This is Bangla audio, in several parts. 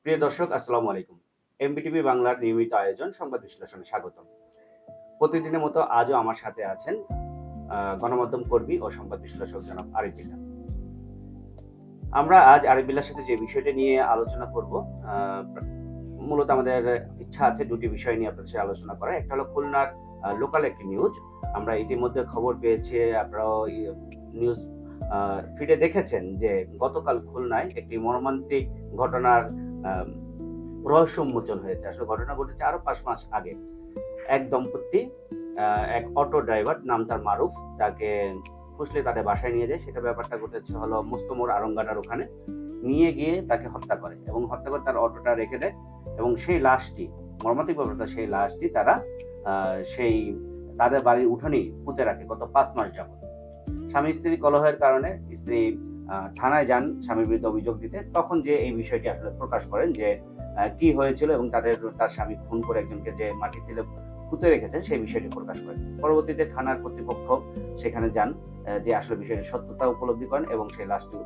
প্রিয় দর্শক, আসসালামু আলাইকুম। এমবিটিভি বাংলার নিয়মিত আয়োজন সংবাদ বিশ্লেষণে স্বাগতম। প্রতিদিনের মতো আজও আমার সাথে আছেন গণমাধ্যম কর্মী ও সংবাদ বিশ্লেষক জনাব আরিফ বিল্লাহ। আমরা আজ আরিফ বিল্লাহর সাথে যে বিষয়টা নিয়ে আলোচনা করব, মূলত আমাদের ইচ্ছা আছে দুটি বিষয় নিয়ে আপনাদের সাথে আলোচনা করা। একটা হলো খুলনার লোকাল একটি নিউজ। আমরা ইতিমধ্যে খবর পেয়েছি, আপনারাও নিউজ ফিডে দেখেছেন যে গতকাল খুলনায় একটি মর্মান্তিক ঘটনার রহস্য উন্মোচন হয়েছে। আসলে ঘটনা ঘটেছে আরো 5 মাস আগে। এক দম্পতি, এক অটো ড্রাইভার, নাম তার মারুফ, তাকে ফুসলে তাদের বাসায় নিয়ে যায়। সেটা ব্যাপারটা ঘটেছে হলো মুস্তমোর আরঙ্গাটার ওখানে। নিয়ে গিয়ে তাকে হত্যা করে এবং হত্যা করে তার অটোটা রেখে দেয় এবং সেই লাশটি, মর্মান্তিক ব্যাপারটা, সেই লাশটি তারা সেই তাদের বাড়ির উঠানেই পুঁতে রাখে গত 5 মাস যাবত। স্বামী স্ত্রী কলহের কারণে স্ত্রী থানায় যান স্বামীর বিরুদ্ধে অভিযোগ দিতে। তখন যে এই বিষয়টি আসলে প্রকাশ করেন যে কি হয়েছিল এবং তার স্বামী খুন করে একজনকে যে মাটির তেলে পুঁতে রেখেছেন সেই বিষয়টি প্রকাশ করেন। পরবর্তীতে থানার কর্তৃপক্ষ সেখানে যান, যে আসলে বিষয়টির সত্যতা উপলব্ধি করেন এবং সেই লাশটি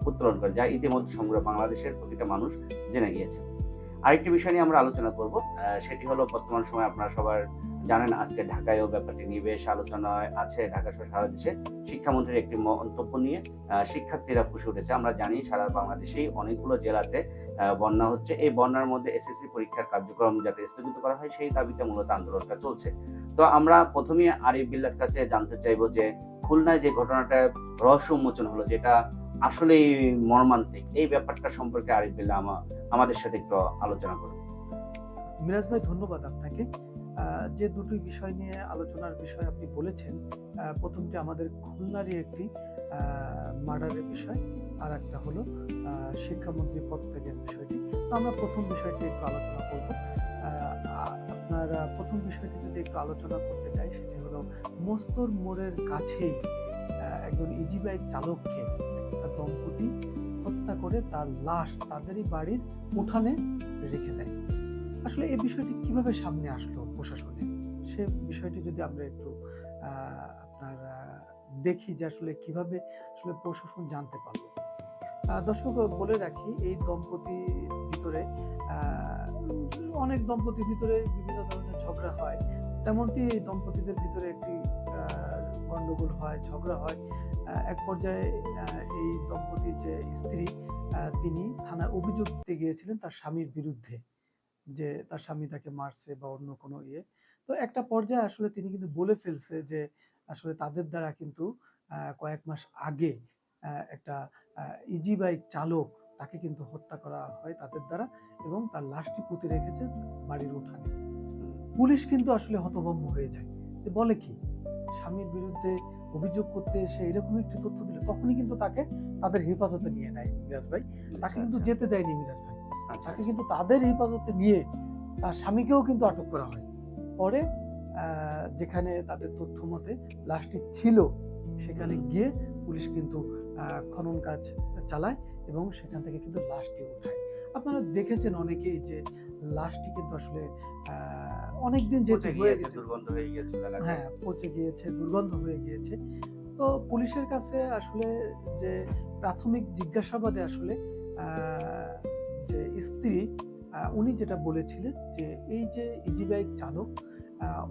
উত্তোলন করেন, যা ইতিমধ্যে সমগ্র বাংলাদেশের প্রতিটা মানুষ জেনে গিয়েছে। আরেকটি বিষয় নিয়ে আমরা আলোচনা করব, সেটি হলো বর্তমান সময়ে আপনারা সবার জানেন আজকে ঢাকায়ও ব্যাপারটি নিয়ে বেশ আলোচনায় আছে। ঢাকা সহ সারা দেশে শিক্ষামন্ত্রীর একটি মন্তব্য নিয়ে শিক্ষার্থীরা ফুঁসে উঠেছে। আমরা জানি সারা বাংলাদেশেই অনেকগুলো জেলাতে বন্যা হচ্ছে। এই বন্যার মধ্যে এসএসসি পরীক্ষার কার্যক্রম যাতে স্থগিত করা হয় সেই দাবিতে মূলত আন্দোলনটা চলছে। তো আমরা প্রথমেই আরিফ বিল্লাহর কাছে জানতে চাইবো যে খুলনায় যে ঘটনাটা রহস্য উন্মোচন হলো, যেটা আসলেই মর্মান্তিক, এই ব্যাপারটা সম্পর্কে আরিফ বিল্লাহ আমাদের সাথে একটু আলোচনা করুন। মিরাজ ভাই, ধন্যবাদ আপনাকে। যে দুটি বিষয় নিয়ে আলোচনার বিষয় আপনি বলেছেন, প্রথমটি আমাদের খুলনারই একটি মার্ডারের বিষয়, আর একটা হলো শিক্ষামন্ত্রী পদত্যাগের বিষয়টি। তো আমরা প্রথম বিষয়টি একটু আলোচনা করব। আপনার প্রথম বিষয়টি যদি একটু আলোচনা করতে চাই, সেটি হলো মস্তর মোড়ের কাছেই একজন ইজি বাইক চালককে একটা দম্পতি হত্যা করে তার লাশ তাদেরই বাড়ির উঠানে রেখে দেয়। আসলে এই বিষয়টি কিভাবে সামনে আসলো প্রশাসনে, সে বিষয়টি যদি আমরা একটু আপনার দেখি যে আসলে কিভাবে আসলে প্রশাসন জানতে পারলো। দর্শক, বলে রাখি, এই দম্পতির ভিতরে অনেক দম্পতির ভিতরে বিভিন্ন ধরনের ঝগড়া হয়। তেমনটি এই দম্পতিদের ভিতরে একটি গন্ডগোল হয়, ঝগড়া হয়। এক পর্যায়ে এই দম্পতির যে স্ত্রী, তিনি থানায় অভিযোগ দিতে গিয়েছিলেন তার স্বামীর বিরুদ্ধে, যে তার স্বামী তাকে মারছে বা অন্য কোনো ইয়ে। তো একটা পর্যায়ে আসলে তিনি কিন্তু বলে ফেলছে যে আসলে তাদের দ্বারা কিন্তু কয়েক মাস আগে একটা ইজি বাইক চালক, তাকে কিন্তু হত্যা করা হয় তাদের দ্বারা এবং তার লাশটি পুঁতে রেখেছে বাড়ির উঠানে। পুলিশ কিন্তু আসলে হতভম্ব হয়ে যায়, যে বলে কি, স্বামীর বিরুদ্ধে অভিযোগ করতে এসে এরকম একটি তথ্য দিলে তখনই কিন্তু তাকে তাদের হেফাজতে নিয়ে নেয় মিরাজ ভাই। তাকে কিন্তু যেতে দেয়নি মিরাজ ভাই, তাকে কিন্তু তাদের হেফাজতে নিয়ে তার স্বামীকেও কিন্তু আটক করা হয়। পরে যেখানে তাদের তথ্য মতে লাশটি ছিল সেখানে গিয়ে পুলিশ কিন্তু খনন কাজ চালায় এবং সেখান থেকে কিন্তু লাশটি উঠায়। আপনারা দেখেছেন অনেকেই যে লাশটি কিন্তু আসলে অনেকদিন যেহেতু হয়ে গেছে, দুর্গন্ধ হয়ে গিয়েছে, হ্যাঁ, পচে গিয়েছে, দুর্গন্ধ হয়ে গিয়েছে। তো পুলিশের কাছে আসলে যে প্রাথমিক জিজ্ঞাসাবাদে আসলে যে স্ত্রী, উনি যেটা বলেছিলেন যে এই যে ইজি বাইক চালক,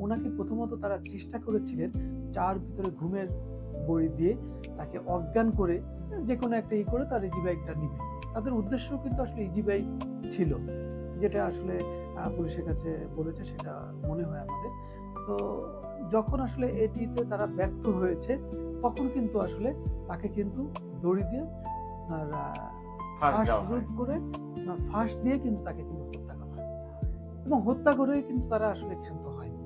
ওনাকে প্রথমত তারা চেষ্টা করেছিলেন চার ভিতরে ঘুমের বড়ি দিয়ে তাকে অজ্ঞান করে যে কোনো একটা করে তার ইজি বাইকটা নিবে। তাদের উদ্দেশ্য কিন্তু আসলে ইজি বাইক ছিল, যেটা আসলে পুলিশের কাছে বলেছে, সেটা মনে হয় আমাদের। তো যখন আসলে এটিতে তারা ব্যর্থ হয়েছে, তখন কিন্তু আসলে তাকে কিন্তু দড়ি দিয়ে তার শ্বাসরোধ করে ফাঁস দিয়ে কিন্তু তাকে কিন্তু হত্যা করা হয় এবং হত্যা করে কিন্তু তারা আসলে ক্ষান্ত হয়নি।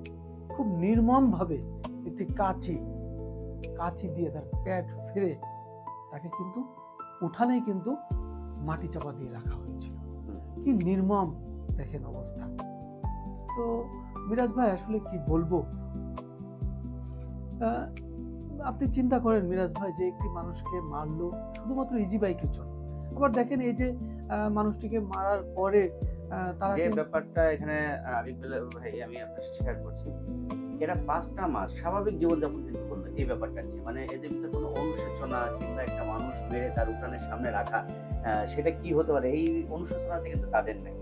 খুব নির্মম ভাবে একটি কাঁচি দিয়ে তার পেট ফেরে তাকে কিন্তু উঠানেই কিন্তু মাটি চাপা দিয়ে রাখা হয়েছিল। কি নির্মম দেখেন অবস্থা। তো মিরাজ ভাই, আসলে কি বলবো, আপনি চিন্তা করেন মিরাজ ভাই, যে একটি মানুষকে মারলো শুধুমাত্র ইজি বাইকের জন্য। আবার দেখেন, এই যে মানুষটিকে মারার পরে তারা যে ব্যাপারটা এখানে আরিফ বিল্লাহ ভাই, আমি আপনার সাথে শেয়ার করছি, এরা 5টা মাস স্বাভাবিক জীবনযাপন কিন্তু করলো। এই ব্যাপারটা নিয়ে, মানে এদের ভিতরে কোনো অনুশোচনা কিংবা একটা মানুষ মেরে তার উঠানের সামনে রাখা, সেটা কি হতে পারে, এই অনুশোচনাটা কিন্তু তাদের নেই।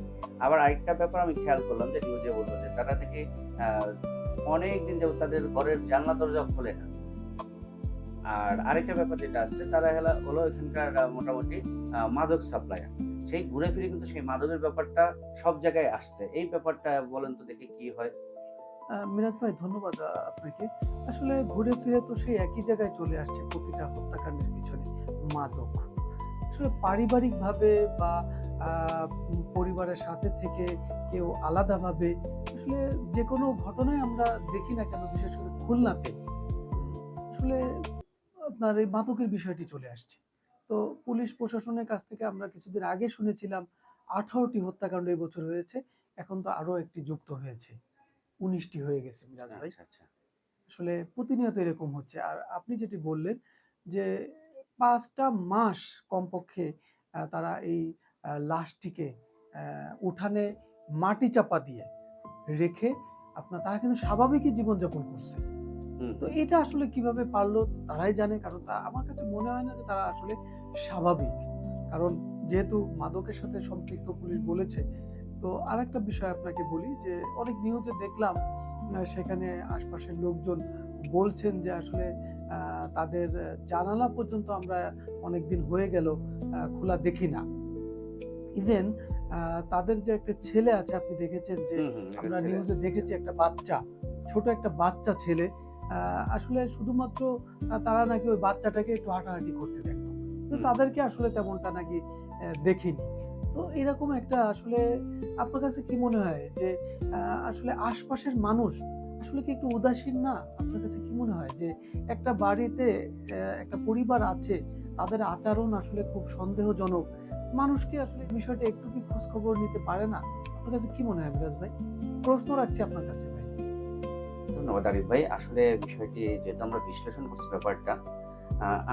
আবার আরেকটা ব্যাপার আমি খেয়াল করলাম যে নিউজে বললো যে তারা নাকি অনেক দিন যাবত তাদের ঘরের জানলা দরজা খোলে না। আর আরেকটা ব্যাপার যেটা আছে, তারা হলো এখানকার মোটামুটি মাদক সাপ্লায়ার। সেই ঘুরে ফিরে কিন্তু সেই মাদকের ব্যাপারটা সব জায়গায় আসছে। এই ব্যাপারটা বলেন তো দেখি কি হয়? মিরাজ ভাই ধন্যবাদ আপনাকে। আসলে ঘুরে ফিরে তো সেই একই জায়গায় চলে আসছে প্রতিটা হত্যাকাণ্ডের পিছনে মাদক। আসলে পারিবারিকভাবে বা পরিবারের সাথে থেকে কেউ আলাদাভাবে আসলে যেকোনো ঘটনায় আমরা দেখি না কেন, বিশেষ করে খুলনাতে আসলে আপনার এই মাদকের বিষয়টি চলে আসছে। তো পুলিশ প্রশাসনের কাছ থেকে আমরা কিছুদিন আগে শুনেছিলাম 18টি হত্যাকাণ্ড এই বছর হয়েছে। এখন তো আরো একটি যুক্ত হয়েছে। 19টি হয়ে গেছে মিরাজ ভাই। আচ্ছা, আচ্ছা। আসলে প্রতিনিয়ত এরকম হচ্ছে। আর আপনি যেটি বললেন যে ৫ টা মাস কমপক্ষে তারা এই লাশটিকে উঠানে মাটি চাপা দিয়ে রেখে তারা কিন্তু স্বাভাবিকই জীবনযাপন করছে। হুম, তো হুম। এটা আসলে কিভাবে পারলো তারাই জানে। কারণ আমার কাছে মনে হয় না যে তারা আসলে স্বাভাবিক। কারণ যেহেতু মাদকের সাথে সম্পৃক্ত পুলিশ বলেছে। তো আরেকটা বিষয় আপনাকে বলি যে অনেক নিউজে দেখলাম সেখানে আশপাশের লোকজন বলছেন যে আসলে তাদের জানালা পর্যন্ত আমরা অনেকদিন হয়ে গেল খোলা দেখি না। ইভেন তাদের যে একটা ছেলে আছে, আপনি দেখেছেন যে হুম, হুম। একটা আমরা ছেলে নিউজে আছে। দেখেছি একটা বাচ্চা, ছোট একটা বাচ্চা ছেলে আসলে শুধুমাত্র তারা নাকি ওই বাচ্চাটাকে একটু হাঁটাহাঁটি করতে দেখতো। কিন্তু হুম, তাদেরকে আসলে তেমনটা নাকি দেখিনি। তো এরকম একটা আসলে আপনার কাছে কি মনে হয় যে আসলে আশপাশের মানুষ আসলে কি একটু উদাসীন না? আপনার কাছে কি মনে হয় যে একটা বাড়িতে একটা পরিবার আছে, তাদের আচরণ আসলে খুব সন্দেহজনক। মানুষ কি আসলে বিষয়টা একটু কি খোঁজ খবর নিতে পারে না? আপনার কাছে কি মনে হয় মিরাজ ভাই? প্রশ্ন রাখছি আপনার কাছে ভাই। ধন্যবাদ আরিফ ভাই। আসলে বিষয়টি যেহেতু আমরা বিশ্লেষণ করছি ব্যাপারটা,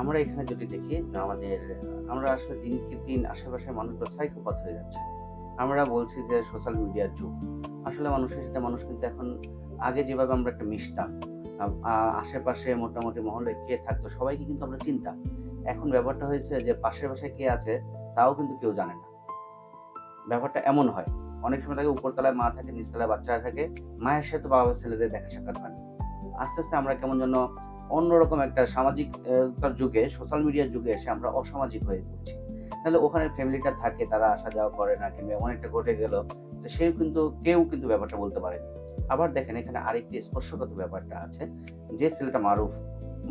আমরা এখানে যদি দেখি আমাদের আমরা আসলে দিনকে দিন আশেপাশের মানুষগুলো সাইকোপ্যাথ হয়ে যাচ্ছে। আমরা বলছি যে সোশ্যাল মিডিয়ার যুগ। আসলে মানুষের সাথে মানুষ কিন্তু এখন আগে যেভাবে আমরা একটা মিশতাম, আ আ আশেপাশে মোটামুটি মহল্লায় কে থাকতো সবাইকে কিন্তু আমরা চিনতাম। এখন ব্যাপারটা হয়েছে যে পাশের বাসায় কে আছে তাও কিন্তু কেউ জানে না। ব্যাপারটা এমন হয়। অনেক সময় থাকে উপরতলায় মা থাকে, নিচতলায় বাচ্চারা থাকে। মায়ের সাথে বাবার ছেলেদের দেখা সাক্ষাৎ হয় না। আস্তে, আস্তে আমরা কেমন যেন অন্যরকম একটা সামাজিক তার যুগে, সোশ্যাল মিডিয়ার যুগে এসে আমরা অসামাজিক হয়ে পড়ছি। তাহলে ওখানে ফ্যামিলিটা থাকে, তারা আসা যাওয়া করে না কিংবা এমন একটা ঘটে গেল, তো কেউ কিন্তু ব্যাপারটা বলতে পারেনি। আবার দেখেন এখানে আরেকটি স্পর্শকাতর ব্যাপারটা আছে। যে ছেলেটা মারুফ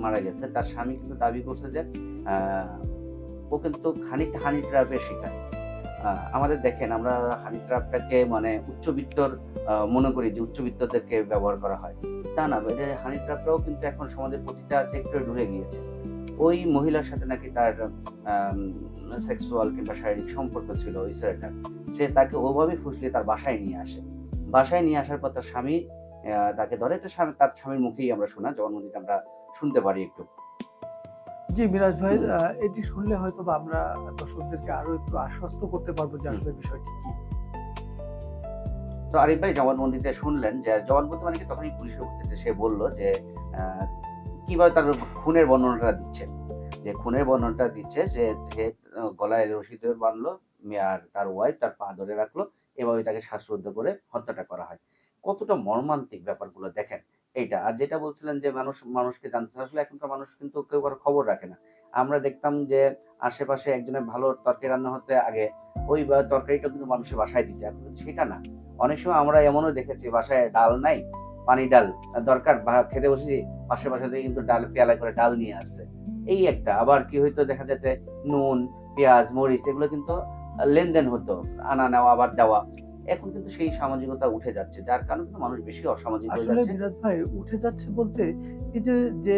মারা গেছে, তার স্বামী কিন্তু দাবি করছে যে আ ও কিন্তু খানিকটা হানি ট্র্যাপের শিকার। আমাদের দেখেন আমরা হানি ট্র্যাপটাকে মানে উচ্চবিত্তর মনে করি যে উচ্চবিত্তদেরকে ব্যবহার করা হয়। তা না, এটা হানি ট্র্যাপটাও কিন্তু এখন সমাজের প্রতিটা সেক্টরে ঢুকে গিয়েছে। ওই মহিলার সাথে নাকি তার আম সেক্সুয়াল কিংবা শারীরিক সম্পর্ক ছিল ওই ছেলেটার। সে তাকে ওভাবেই ফুসলিয়ে তার বাসায় নিয়ে আসে। বাসায় নিয়ে আসার পর তার স্বামী তাকে ধরে, এটা তার স্বামীর মুখেই আমরা শোনা, জবানবন্দিতে আমরা শুনতে পারি একটু। জি, মিরাজ ভাই হুম, এটি শুনলে হয়তোবা আমরা দর্শকদেরকে আরো একটু আশ্বস্ত করতে পারবো যে হুম। আসলে বিষয়টি কি। তো আরিফ ভাই জবানবন্দিতে শুনলেন যে জবানবন্দি মানে কি তখনই পুলিশের উপস্থিতিতে সে বলল যে আ কিভাবে তার খুনের বর্ণনাটা দিচ্ছে। যে খুনের বর্ণনাটা দিচ্ছে সে গলায় রশি দিয়ে বাঁধলো, আর তার ওয়াইফ তার পা ধরে রাখলো। এভাবে তাকে শ্বাসরুদ্ধ করে হত্যাটা করা হয়। কতটা মর্মান্তিক ব্যাপারগুলো দেখেন এইটা। আর যেটা বলছিলেন যে মানুষকে জানতে চায়, আসলে এখনকার মানুষ কিন্তু কেউ কারো খবর রাখে না। আমরা দেখতাম যে আশেপাশে একজনের ভালো তরকারি রান্না হতে আগে ওই তরকারিটা কিন্তু মানুষের বাসায় দিত। এখন কিন্তু সেটা না। অনেক সময় আমরা এমনও দেখেছি বাসায় ডাল নাই, পানি ডাল দরকার খেতে বসেছি, পাশের বাসা থেকে কিন্তু পেয়ালায় করে ডাল নিয়ে আসছে। এই একটা। আবার কি হইতো দেখা যেতে নুন, পেঁয়াজ, মরিচ এগুলো কিন্তু লেনদেন হতো। আনা নেওয়া আবার দেওয়া। এখন কিন্তু সেই সামাজিকতা উঠে যাচ্ছে। যার কারণে কিন্তু মানুষ বেশি অসামাজিক হয়ে আসলে যাচ্ছে। মিরাজ ভাই উঠে যাচ্ছে বলতে এই যে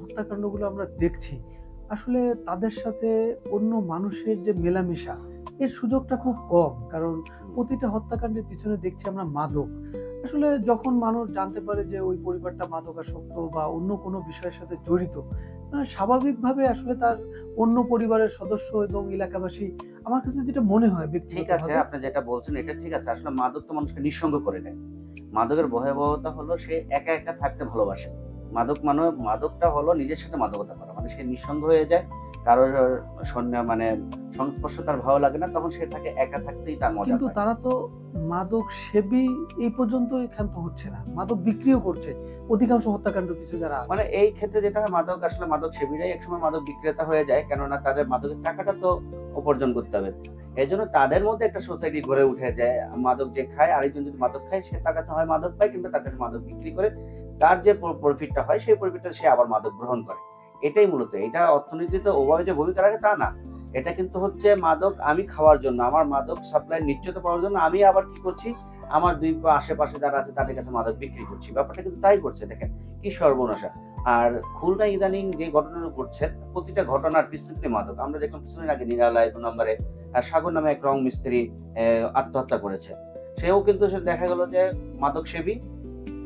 হত্যাকাণ্ডগুলো আমরা দেখছি, আসলে তাদের সাথে অন্য মানুষের যে মেলামেশা, এর সুযোগটা খুব কম। কারণ হুম, প্রতিটা হত্যাকাণ্ডের পিছনে দেখছি আমরা মাদক। আসলে যখন মানুষ জানতে পারে যে ওই পরিবারটা মাদকাসক্ত বা অন্য কোনো বিষয়ের সাথে জড়িত, স্বাভাবিকভাবে আসলে তার অন্য পরিবারের সদস্য এবং এলাকাবাসী, আমার কাছে যেটা মনে হয় ঠিক আছে, ব্যক্তিগতভাবে। আপনি যেটা বলছেন এটা ঠিক আছে। আসলে মাদক তো মানুষকে নিঃসঙ্গ করে দেয়। মাদকের ভয়াবহতা হলো সে একা, একা থাকতে ভালোবাসে। মাদকটা হলো নিজের সাথে মাদকতা করা, মানে সে নিঃসঙ্গ হয়ে যায়, কারোর মানে সংস্পর্শ তার ভালো লাগে না, তখন সে থাকে একা থাকতেই তার মজা কিন্তু পায়। তারা তো মাদক সেবী এই পর্যন্তই ক্ষান্ত হচ্ছে না, মাদক বিক্রিও করছে অধিকাংশ হত্যাকাণ্ডের পিছনে যারা আছে। মানে এই ক্ষেত্রে যেটা হয়, মাদক সেবীরাই একসময় মাদক বিক্রেতা হয়ে যায়, কেননা তাদের মাদকের টাকাটা তো উপার্জন করতে হবে। এজন্য তাদের মধ্যে একটা সোসাইটি গড়ে উঠে যায়, মাদক যে খায়, আরেকজন যদি মাদক খায়, সে তার কাছে হয় মাদক পায়, কিংবা তার কাছে মাদক বিক্রি করে তার যে প্রফিটটা হয়, সেই প্রফিটটা সে আবার মাদক গ্রহণ করে। এটাই মূলত, এটা অর্থনীতিতে ওভাবে যে ভূমিকা রাখে তা না। এটা কিন্তু হচ্ছে মাদক আমি খাওয়ার জন্য, আমার মাদক সাপ্লাই নিশ্চিত পাওয়ার জন্য আমি আবার কি করছি, আমার দুই আশেপাশে যারা আছে তাদের কাছে মাদক বিক্রি করছি। ব্যাপারটা কিন্তু তাই করছে, দেখেন কি সর্বনাশা। আর খুলনায় ইদানিং যে ঘটনাগুলো ঘটছে, প্রতিটা ঘটনার পিছনে মাদক। আমরা দেখলাম কিছুদিন আগে নিরালায় ২ নম্বরে সাগর নামে এক রং মিস্ত্রি আত্মহত্যা করেছে। সেও কিন্তু দেখা গেল যে মাদক সেবী,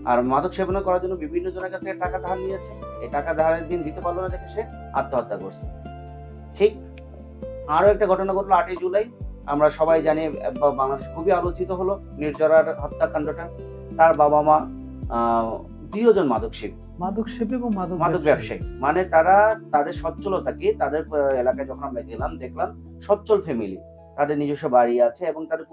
আর মাদক সেবন করার জন্য বিভিন্ন জনের কাছ থেকে টাকা ধার নিয়েছে। এই টাকা ধারের দিন দিতে পারলো না দেখে সে আত্মহত্যা করছে। ঠিক আরো একটা ঘটনা ঘটলো ৮ই জুলাই। আমরা সবাই জানি, বাংলাদেশে খুবই আলোচিত হলো নির্জরার হত্যাকাণ্ডটা। তার বাবা-মা ২ জন মাদক সেবী, মাদক সেবী এবং মাদক মাদক ব্যবসায়ী। মানে তারা তাদের সচ্ছলতা কি, তাদের এলাকায় যখন আমরা গেলাম দেখলাম সচ্ছল ফ্যামিলি। তাদের নিজস্ব বাড়ি আছে এবং তাদের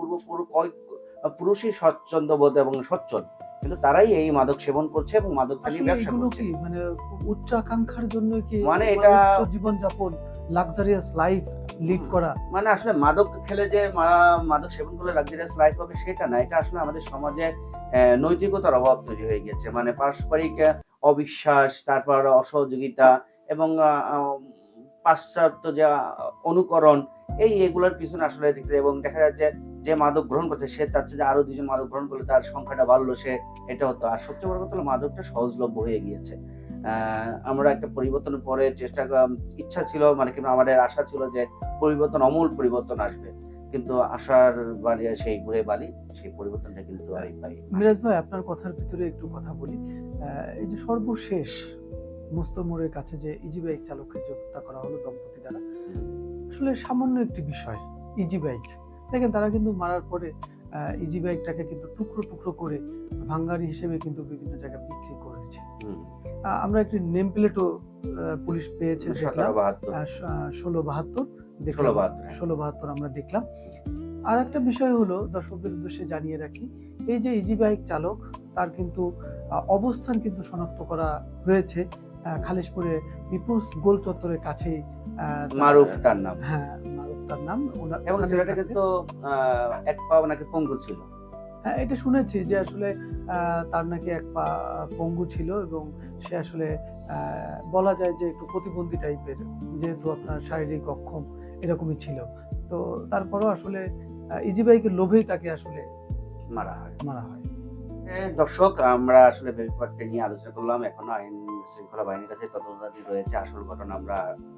পুরুষই স্বচ্ছন্দবোধ এবং সচ্ছল। কিন্তু তারাই এই মাদক সেবন করছে এবং মাদকটা নিয়ে আসলে ব্যবসা এগুলো করছে। কি মানে খুব উচ্চ আকাঙ্ক্ষার জন্য কি, মানে মানে এটা উচ্চ জীবনযাপন, লাক্সারিয়াস লাইফ লিড করা? মানে আসলে মাদক খেলে যে মাদক সেবন করলে লাক্সারিয়াস লাইফ হবে সেটা না। এটা আসলে আমাদের সমাজে নৈতিকতার অভাব তৈরি হয়ে গেছে। মানে পারস্পরিক অবিশ্বাস, তারপর অসহযোগিতা এবং পাশ্চাত্য যে অনুকরণ, এগুলোর পিছনে আসলে এবং দেখা যায় যে মাদক গ্রহণ করছে সে চাচ্ছে যে আরো ২ জন মাদক গ্রহণ করলে তার সংখ্যাটা বাড়লো, সে এটা হতো। আর সবচেয়ে বড় কথা হলো মাদকটা সহজলভ্য হয়ে গিয়েছে। আমরা একটা পরিবর্তনের পরে ইচ্ছা ছিল, মানে কিংবা আমাদের আশা ছিল যে আমূল পরিবর্তন আসবে। কিন্তু আশার বাড়ি সেই ঘুরে বালি, সেই পরিবর্তনটা কিন্তু আমি পাই। মিরাজ ভাই, আপনার কথার ভিতরে একটু কথা বলি। এই যে সর্বশেষ মুস্তমোড়ের কাছে যে ইজি বাইক চালককে যে হত্যা করা হলো দম্পতি দ্বারা, আসলে সামান্য একটি বিষয়। ইজি বাইক দেখেন, তারা কিন্তু মারার পরে ইজি বাইকটাকে কিন্তু টুকরো টুকরো করে ভাঙ্গারি হিসেবে কিন্তু বিভিন্ন জায়গায় বিক্রি করেছে। আমরা একটি নেম প্লেটও পুলিশ পেয়েছে দেখলাম, ১৬৭২ দেখলাম, ১৬৭২ আমরা দেখলাম। আর একটা বিষয় হলো, দর্শকদের উদ্দেশ্যে জানিয়ে রাখি, এই যে ইজি বাইক চালক, তার কিন্তু অবস্থান কিন্তু শনাক্ত করা হয়েছে খালিশপুরে পিপুলস গোল চত্বরের কাছেই। মারুফ তার নাম। হ্যাঁ, মারুফ তার নাম। এবং ওখানে ছেলেটা থাকতেন। কিন্তু এক পা নাকি পঙ্গু ছিল। হ্যাঁ, এটা শুনেছি যে আসলে তার নাকি এক পা পঙ্গু ছিল এবং সে আসলে বলা যায় যে একটু প্রতিবন্ধী টাইপের, যেহেতু আপনার শারীরিক অক্ষম এরকমই ছিল। তো তারপরেও আসলে ইজি বাইকের লোভেই তাকে আসলে মারা হয়। মারা হয়। দর্শক, আমরা আসলে ব্যাপারটা নিয়ে আলোচনা করলাম। এখনো আইন শৃঙ্খলা বাহিনীর কাছে তদন্তাধীন রয়েছে। আসল ঘটনা আমরা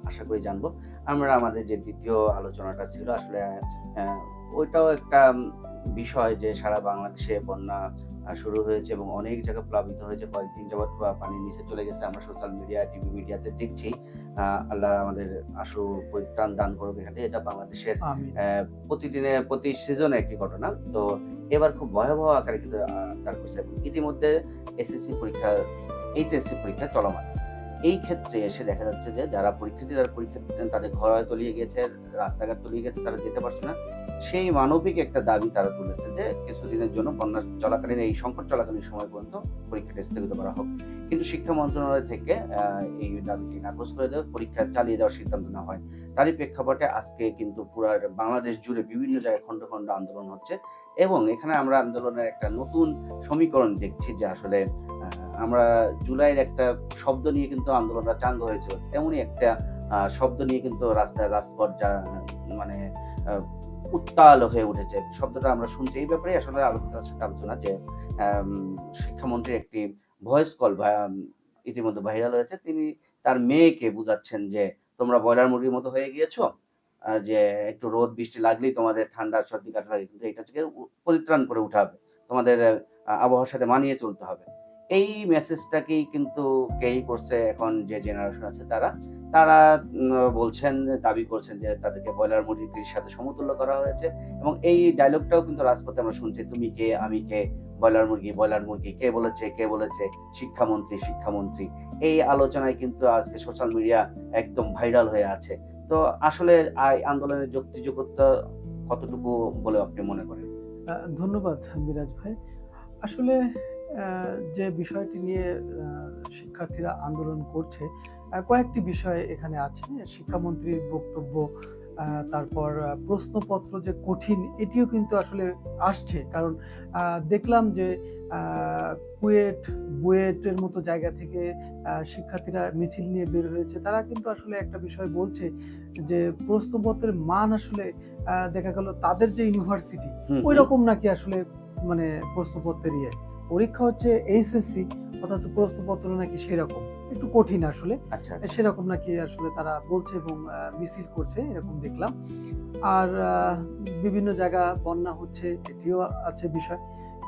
আশা করি জানবো। আমরা আমাদের যে দ্বিতীয় আলোচনাটা ছিল আসলে ওইটাও একটা বিষয় যে সারা বাংলাদেশে বন্যা শুরু হয়েছে এবং অনেক জায়গা প্লাবিত হয়েছে। কয়েকদিন যাবৎ পানির নিচে চলে গেছে। আমরা সোশ্যাল মিডিয়া, টিভি মিডিয়াতে দেখছি। আল্লাহ আমাদের আশু পরিত্রাণ দান করুক এখানে। এটা বাংলাদেশের আমিন। প্রতি সিজনে একটি ঘটনা। তো এবার খুব ভয়াবহ আকারে কিন্তু দাঁড় করছে এবং ইতিমধ্যে এইচএসসি পরীক্ষা চলমান। এই ক্ষেত্রে এসে দেখা যাচ্ছে যে যারা পরীক্ষার্থী, তাদের ঘর হয়তো তলিয়ে গেছে, রাস্তাঘাট তলিয়ে গেছে, তারা যেতে পারছে না। সেই মানবিক একটা দাবি তারা তুলেছে যে কিছুদিনের জন্য বন্যা চলাকালীন, এই সংকট চলাকালীন সময় পর্যন্ত পরীক্ষাটা স্থগিত করা হোক। কিন্তু শিক্ষা মন্ত্রণালয় থেকে এই দাবিটি নাকচ করে দেওয়া, পরীক্ষা চালিয়ে যাওয়ার সিদ্ধান্ত নেওয়া হয়। তারই প্রেক্ষাপটে আজকে কিন্তু পুরা বাংলাদেশ জুড়ে বিভিন্ন জায়গায় খন্ড খন্ড আন্দোলন হচ্ছে এবং এখানে আমরা আন্দোলনের একটা নতুন সমীকরণ দেখছি যে আসলে আমরা জুলাইয়ের একটা শব্দ নিয়ে কিন্তু আন্দোলনটা চাঙ্গা হয়েছিল, তেমনই একটা শব্দ নিয়ে কিন্তু রাজপথ মানে উত্তাল হয়ে উঠেছে। শব্দটা আমরা শুনছি। এই ব্যাপারে আসলে আলোচনা যে শিক্ষামন্ত্রীর একটি ভয়েস কল ইতিমধ্যে ভাইরাল হয়েছে। তিনি তার মেয়েকে বুঝাচ্ছেন যে তোমরা ব্রয়লার মুরগির মতো হয়ে গিয়েছো, যে একটু রোদ বৃষ্টি লাগলেই তোমাদের ঠান্ডা সর্দি কাশি লাগে, কিন্তু এটা থেকে পরিত্রাণ করে উঠা হবে, তোমাদের আবহাওয়ার সাথে মানিয়ে চলতে হবে। এই মেসেজটাকেই কিন্তু ক্যারি করছে এখন যে জেনারেশন আছে তারা। তারা বলছেন, দাবি করছেন যে তাদেরকে ব্রয়লার মুরগির সাথে সমতুল্য করা হয়েছে এবং এই ডায়ালগটাও কিন্তু রাজপথে আমরা শুনছি, "তুমি কে? আমি কে? ব্রয়লার মুরগি, ব্রয়লার মুরগি। কে বলেছে? কে বলেছে? শিক্ষামন্ত্রী, শিক্ষামন্ত্রী।" এই আলোচনায় কিন্তু আজকে সোশ্যাল মিডিয়া একদম ভাইরাল হয়ে আছে। তো আসলে আন্দোলনের যুক্তিযুক্ততা কতটুকু বলে আপনি মনে করেন? ধন্যবাদ মিরাজ ভাই। আসলে যে বিষয়টি নিয়ে শিক্ষার্থীরা আন্দোলন করছে, কয়েকটি বিষয় এখানে আছে। শিক্ষামন্ত্রীর বক্তব্য, তারপর প্রশ্নপত্র যে কঠিন, এটিও কিন্তু আসলে আসছে। কারণ দেখলাম যে আ কুয়েট, বুয়েটের মতো জায়গা থেকে শিক্ষার্থীরা মিছিল নিয়ে বের হয়েছে। তারা কিন্তু আসলে একটা বিষয় বলছে যে প্রশ্নপত্রের মান আসলে দেখা গেল তাদের যে ইউনিভার্সিটি, হুম, হুম। ঐরকম নাকি আসলে মানে প্রশ্নপত্রের ইয়ে। পরীক্ষা হচ্ছে এইচএসসি, অথচ প্রশ্নপত্র নাকি সেরকম। একটু কঠিন আসলে। আচ্ছা, আচ্ছা। সেরকম নাকি আসলে তারা বলছে এবং মিছিল করছে, এরকম দেখলাম। আর বিভিন্ন জায়গা বন্যা হচ্ছে, এটিও আছে বিষয়।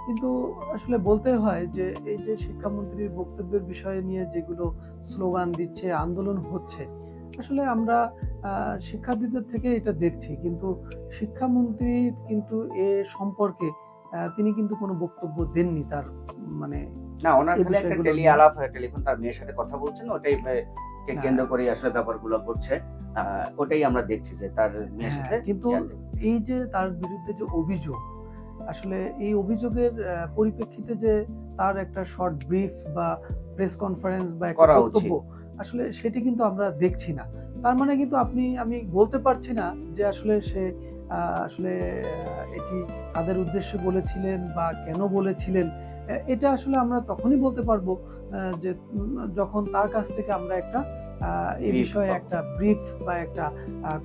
কিন্তু আসলে বলতে হয় যে এই যে শিক্ষামন্ত্রীর বক্তব্যের বিষয় নিয়ে যেগুলো স্লোগান দিচ্ছে, আন্দোলন হচ্ছে, আসলে আমরা শিক্ষার্থীদের থেকে এটা দেখছি। কিন্তু শিক্ষামন্ত্রী কিন্তু এ সম্পর্কে তিনি কিন্তু কোনো বক্তব্য দেননি তার মানে না, উনার এই খালি একটা বিষয়গুলো নিয়ে। আলাপ হয়, টেলিফোন তার মেয়ের সাথে কথা বলছেন, ওটাই কে আ কেন্দ্র করেই আসলে ব্যাপারগুলো ঘটছে। আ ওটাই আমরা দেখছি যে তার মেয়ের হ্যাঁ, সাথে কিন্তু ইয়াতে এই যে তার বিরুদ্ধে যে অভিযোগ, আসলে এই অভিযোগের পরিপ্রেক্ষিতে যে তার একটা শর্ট ব্রিফ বা প্রেস কনফারেন্স বা একটা করা বক্তব্য, উচিত। আসলে সেটি কিন্তু আমরা দেখছি না। তার মানে কিন্তু আমি বলতে পারছি না যে আসলে সে আসলে এটি কাদের উদ্দেশ্যে বলেছিলেন বা কেন বলেছিলেন। এটা আসলে আমরা তখনই বলতে পারবো যে যখন তার কাছ থেকে আমরা একটা এই ব্রিফ বিষয়ে পাবো। একটা ব্রিফ বা একটা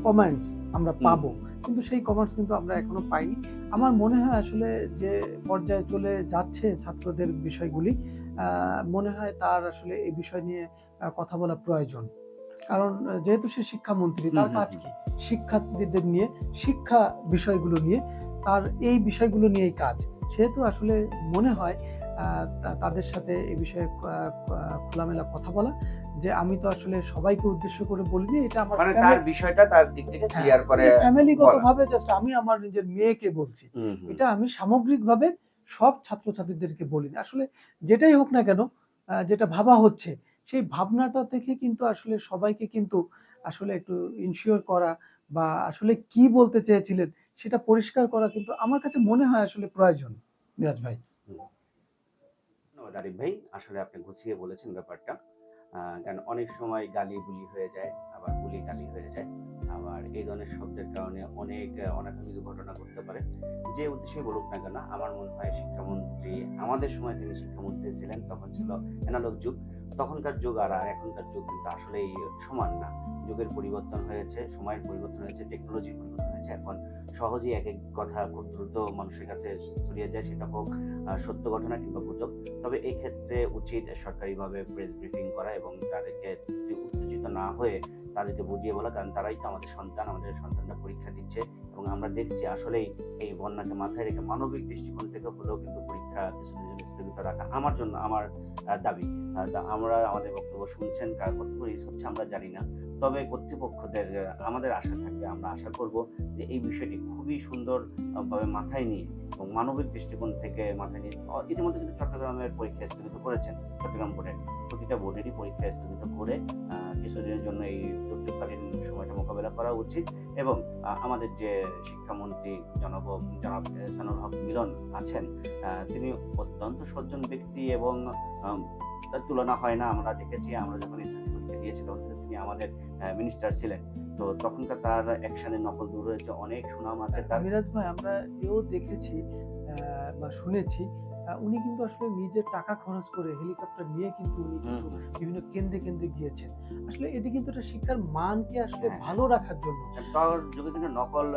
কমেন্টস আমরা হুম, পাবো। কিন্তু সেই কমেন্টস কিন্তু আমরা এখনো পাইনি। আমার মনে হয় আসলে যে পর্যায়ে চলে যাচ্ছে ছাত্রদের বিষয়গুলি, আ মনে হয় তার আসলে এই বিষয় নিয়ে কথা বলা প্রয়োজন। কারণ যেহেতু সে শিক্ষামন্ত্রী, হুম, তার হুম, কাজ হুম। কি? শিক্ষার্থীদের নিয়ে, শিক্ষা বিষয়গুলো নিয়ে, তার এই বিষয়গুলো নিয়েই কাজ। সেহেতু আসলে মনে হয় তাদের সাথে এ বিষয়ে খোলামেলা কথা বলা, যে আমি তো আসলে সবাইকে উদ্দেশ্য করে বলিনি। এটা আমার মানে তার বিষয়টা তার দিক থেকে হ্যাঁ, ক্লিয়ার করে এটা বলা। ফ্যামিলিগতভাবে জাস্ট আমি আমার নিজের মেয়েকে বলছি। হুম, হুম। এটা আমি সামগ্রিকভাবে সব ছাত্রছাত্রীদেরকে বলিনি। আসলে যেটাই হোক না কেন, যেটা ভাবা হচ্ছে, সেই ভাবনাটা থেকে কিন্তু আসলে সবাইকে কিন্তু আসলে একটু ইনশিওর করা বা আসলে কি বলতে চেয়েছিলেন সেটা পরিষ্কার করা কিন্তু আমার কাছে মনে হয় আসলে প্রয়োজন, মিরাজ ভাই। হুম। ধন্যবাদ আরিফ ভাই। আসলে আপনি গুছিয়ে বলেছেন ব্যাপারটা। কারণ অনেক সময় গালি-বুলি হয়ে যায়, আবার বুলি-গালি হয়ে যায়। আবার এই ধরনের শব্দের কারণে অনেক অনাকাঙ্ক্ষিত ঘটনা ঘটতে পারে। যে উদ্দেশ্যেই বলুক না কেন, আমার মনে হয় শিক্ষামন্ত্রী, আমাদের সময় তিনি শিক্ষামন্ত্রী ছিলেন, তখন ছিল এনালগ যুগ। তখনকার যুগ আর এখনকার যুগ কিন্তু আসলেই সমান না। যুগের পরিবর্তন হয়েছে, সময়ের পরিবর্তন হয়েছে, টেকনোলজির পরিবর্তন হয়েছে। এখন সহজেই একেক কথা খুব দ্রুত মানুষের কাছে ছড়িয়ে যায়, সেটা হোক সত্য ঘটনা কিংবা গুজব। তবে এই ক্ষেত্রে উচিত সরকারিভাবে প্রেস ব্রিফিং করা এবং তাদেরকে উত্তেজিত না হয়ে তাদেরকে বুঝিয়ে বলা, কারণ তারাই তো আমাদের সন্তান, আমাদের সন্তানরা পরীক্ষা দিচ্ছে এবং আমরা দেখছি আসলেই এই বন্যাকে মাথায় রেখে মানবিক দৃষ্টিকোণ থেকে হলেও কিন্তু পরীক্ষা কিছুদিনের জন্য স্থগিত রাখা আমার দাবি। আমরা আমাদের বক্তব্য শুনছেন, কার কতটুকু রিচ হচ্ছে আমরা জানি না। তবে কর্তৃপক্ষদের আমাদের আশা থাকবে, আমরা আশা করব যে এই বিষয়টি খুবই সুন্দর ভাবে মাথায় নিয়ে এবং মানবিক দৃষ্টিকোণ থেকে মাথায় নিয়ে ইতিমধ্যে কিন্তু চট্টগ্রামের পরীক্ষা স্থগিত করেছেন। চট্টগ্রাম বোর্ডের প্রতিটা বোর্ডেরই পরীক্ষা স্থগিত করে কিছুদিনের জন্য এই দুর্যোগকালীন সময়টা মোকাবেলা করা উচিত এবং আমাদের যে শিক্ষামন্ত্রী জনাব এহসানুল হক মিলন আছেন, তিনি অত্যন্ত সজ্জন ব্যক্তি এবং আম তার তুলনা হয় না। আমরা দেখেছি, আমরা যখন এসএসসি পরীক্ষা দিয়েছি তখন কিন্তু তিনি আমাদের মিনিস্টার ছিলেন। তো তখনকার তার অ্যাকশনের নকল দূর হয়েছে। অনেক সুনাম আছে তার। মিরাজ ভাই, আমরা এও দেখেছি বা শুনেছি, উনি কিন্তু আসলে নিজের টাকা খরচ করে হেলিকপ্টার নিয়ে কিন্তু উনি হুম, কিন্তু হুম। বিভিন্ন কেন্দ্রে গিয়েছেন। আসলে এটি কিন্তু একটা শিক্ষার মানকে আসলে হ্যাঁ, হ্যাঁ। ভালো রাখার জন্য। তার যুগে কিন্তু নকল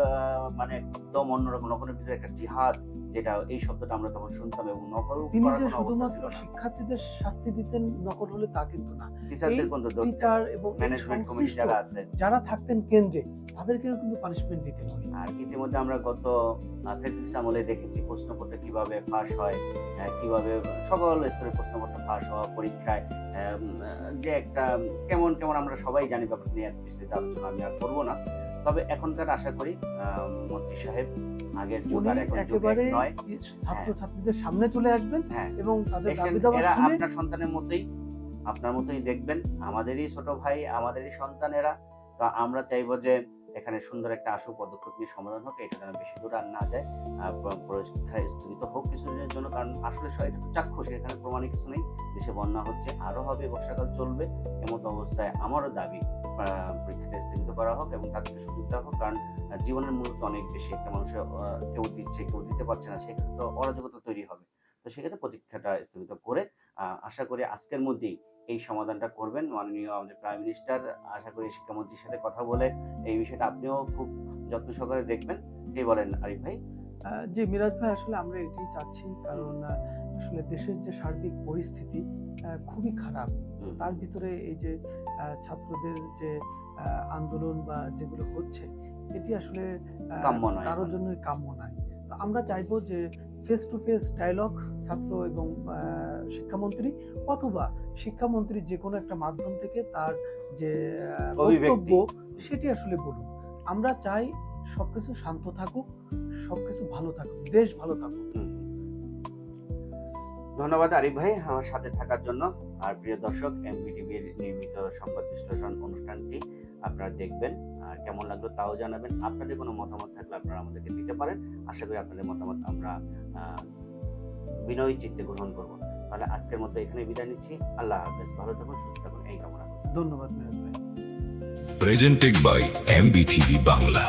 মানে একদম অন্যরকম, নকলের ভিতরে একটা জিহাদ, যেটা এই শব্দটা আমরা তখন শুনতাম এবং নকল তিনি করার যে কোনো অবস্থা শুধুমাত্র ছিল না। শিক্ষার্থীদের শাস্তি দিতেন নকল হলে তা কিন্তু না। এই টিচারদের পর্যন্ত ধরতেন। টিচার এবং এই ম্যানেজমেন্ট কমিটি সংশ্লিষ্ট যারা আছে। যারা থাকতেন কেন্দ্রে, তাদেরকেও কিন্তু পানিশমেন্ট দিতেন উনি। আর ইতিমধ্যে আমরা গত ফ্যাসিস্ট আমলে দেখেছি প্রশ্নপত্র কিভাবে ফাঁস হয়, কিভাবে সকল স্তরের প্রশ্নপত্র ফাঁস হওয়া, পরীক্ষায় যে একটা কেমন কেমন আমরা সবাই জানি, ব্যাপারটা নিয়ে এত বিস্তৃত আলোচনা আমি আর করবো না। তবে এখনকার আশা করি মন্ত্রী সাহেব আগের যুগ উনি আর এখন যুগ এক একেবারে নয়। ছাত্রছাত্রীদের সামনে চলে আসবেন হ্যাঁ, এবং তাদের এসে দাবি দাওয়া এরা শুনে আপনার সন্তানের মতোই, আপনার মতোই দেখবেন, আমাদেরই ছোট ভাই, আমাদেরই সন্তানেরা। তো আমরা চাইবো যে এখানে সুন্দর একটা আশু পদক্ষেপ নিয়ে সমাধান হোক, এটা যেন বেশি দূর আর না যায়। পরীক্ষা স্থগিত হোক কিছুদিনের জন্য, কারণ আসলে এটা তো চাক্ষুষ, এখানে প্রমাণিত কিছু নেই। দেশে বন্যা হচ্ছে, আরো হবে, বর্ষাকাল চলবে, এমতো অবস্থায় আমারও দাবি পরীক্ষাটা স্থগিত করা হোক এবং তাদেরকে সুযোগ দেওয়া হোক। কারণ জীবনের মূল্য তো অনেক বেশি, একটা মানুষের কেউ দিচ্ছে কেউ দিতে পারছে না, সেক্ষেত্রে তো অরাজকতা তৈরি হবে। তো সেক্ষেত্রে পরীক্ষাটা স্থগিত করে আশা করি আজকের মধ্যেই এই সমাধানটা করবেন মাননীয় আমাদের প্রাইম মিনিস্টার। আশা করি শিক্ষামন্ত্রীর সাথে কথা বলে এই বিষয়টা আপনিও খুব যত্ন সহকারে দেখবেন। কি বলেন আরিফ ভাই? জি মিরাজ ভাই, আসলে আমরা এটাই চাচ্ছি, কারণ আসলে দেশের যে সার্বিক পরিস্থিতি খুবই খারাপ। তো তার ভিতরে এই যে ছাত্রদের যে আন্দোলন বা যেগুলো হচ্ছে, এটি আসলে কাম্য নয় কারোর এখন। জন্যই কাম্য নয়। তো আমরা চাইবো যে ফেস টু ফেস ডায়ালগ ছাত্র এবং শিক্ষামন্ত্রী, অথবা শিক্ষামন্ত্রী যে কোনো একটা মাধ্যম থেকে তার যে বক্তব্য অভিব্যক্তি। সেটি আসলে বলুন। আমরা চাই সবকিছু শান্ত থাকুক, সবকিছু ভালো থাকুক, দেশ ভালো থাকুক। হুম। ধন্যবাদ আরিফ ভাই আমার সাথে থাকার জন্য। আর প্রিয় দর্শক, এমবিটিভির নিয়মিত সংবাদ বিশ্লেষণ অনুষ্ঠানটি আপনারা দেখবেন, আর কেমন লাগলো তাও জানাবেন। আপনাদের কোনো মতামত থাকলে আপনারা আমাদেরকে দিতে পারেন। আশা করি আপনাদের মতামত আমরা বিনয় চিত্তে গ্রহণ করব। তাহলে আজকের মতো এখানে বিদায় নিচ্ছি। আল্লাহ হাফেজ, ভালো থাকুন, সুস্থ থাকুন, এই কামনা করি। ধন্যবাদ মিরাজ ভাই। Presented by MBTV Bangla.